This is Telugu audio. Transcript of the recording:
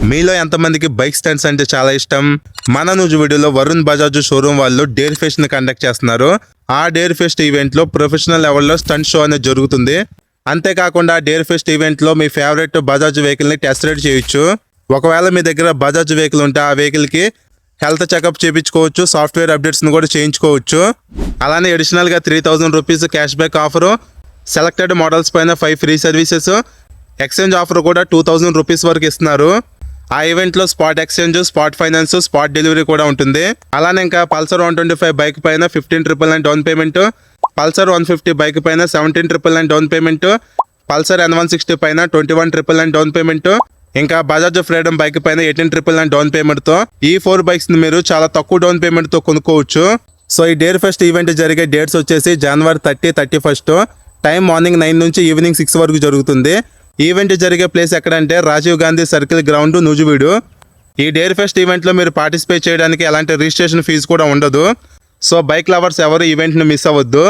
మీలో ఎంతమందికి బైక్ స్టంట్స్ అంటే చాలా ఇష్టం? మన న్యూస్ వీడియోలో వరుణ్ బజాజ్ షోరూమ్ వాళ్ళు డేర్ ఫెస్ట్ ని కండక్ట్ చేస్తున్నారు. ఆ డేర్ ఫెస్ట్ ఈవెంట్ లో ప్రొఫెషనల్ లెవెల్లో స్టంట్ షో అనేది జరుగుతుంది. అంతేకాకుండా డేర్ ఫెస్ట్ ఈవెంట్ లో మీ ఫేవరెట్ బజాజ్ వెహికల్ ని టెస్ట్ రైడ్ చేయొచ్చు. ఒకవేళ మీ దగ్గర బజాజ్ వెహికల్ ఉంటే ఆ వెహికల్ కి హెల్త్ చెకప్ చేయించుకోవచ్చు, సాఫ్ట్వేర్ అప్డేట్స్ ని కూడా చేయించుకోవచ్చు. అలానే అడిషనల్ గా 3000 rupees cash back offer, selected models పైన 5 ఫ్రీ సర్వీసెస్, ఎక్స్చేంజ్ ఆఫర్ కూడా 2000 రూపీస్ వరకు ఇస్తున్నారు. ఆ ఈవెంట్ లో spot exchange, spot finance, spot delivery కూడా ఉంటుంది. అలానే ఇంకా పల్సర్ 125 బైక్ పైన 15,999 డౌన్ పేమెంట్, పల్సర్ 150 బైక్ పైన 17,999 డౌన్ పేమెంట్, పల్సర్ N160 పైన 21,999 డౌన్ పేమెంట్, ఇంకా బజాజ్ ఫ్రీడమ్ బైక్ పైన 18,999 డౌన్ పేమెంట్ తో ఈ 4 బైక్స్ ని మీరు చాలా తక్కువ డౌన్ పేమెంట్ తో కొనుక్కోవచ్చు. సో ఈ డేర్ ఫెస్ట్ ఈవెంట్ జరిగే డేట్స్ వచ్చేసి జనవరి 30, 31. టైం మార్నింగ్ 9 నుంచి ఈవినింగ్ 6 వరకు జరుగుతుంది. ఈవెంట్ జరిగే ప్లేస్ ఎక్కడంటే రాజీవ్ గాంధీ సర్కిల్ గ్రౌండ్, నూజివీడు. ఈ డేర్ ఫెస్ట్ ఈవెంట్లో మీరు పార్టిసిపేట్ చేయడానికి ఎలాంటి రిజిస్ట్రేషన్ ఫీజు కూడా ఉండదు. సో బైక్ లవర్స్ ఎవరు ఈవెంట్ని మిస్ అవ్వద్దు.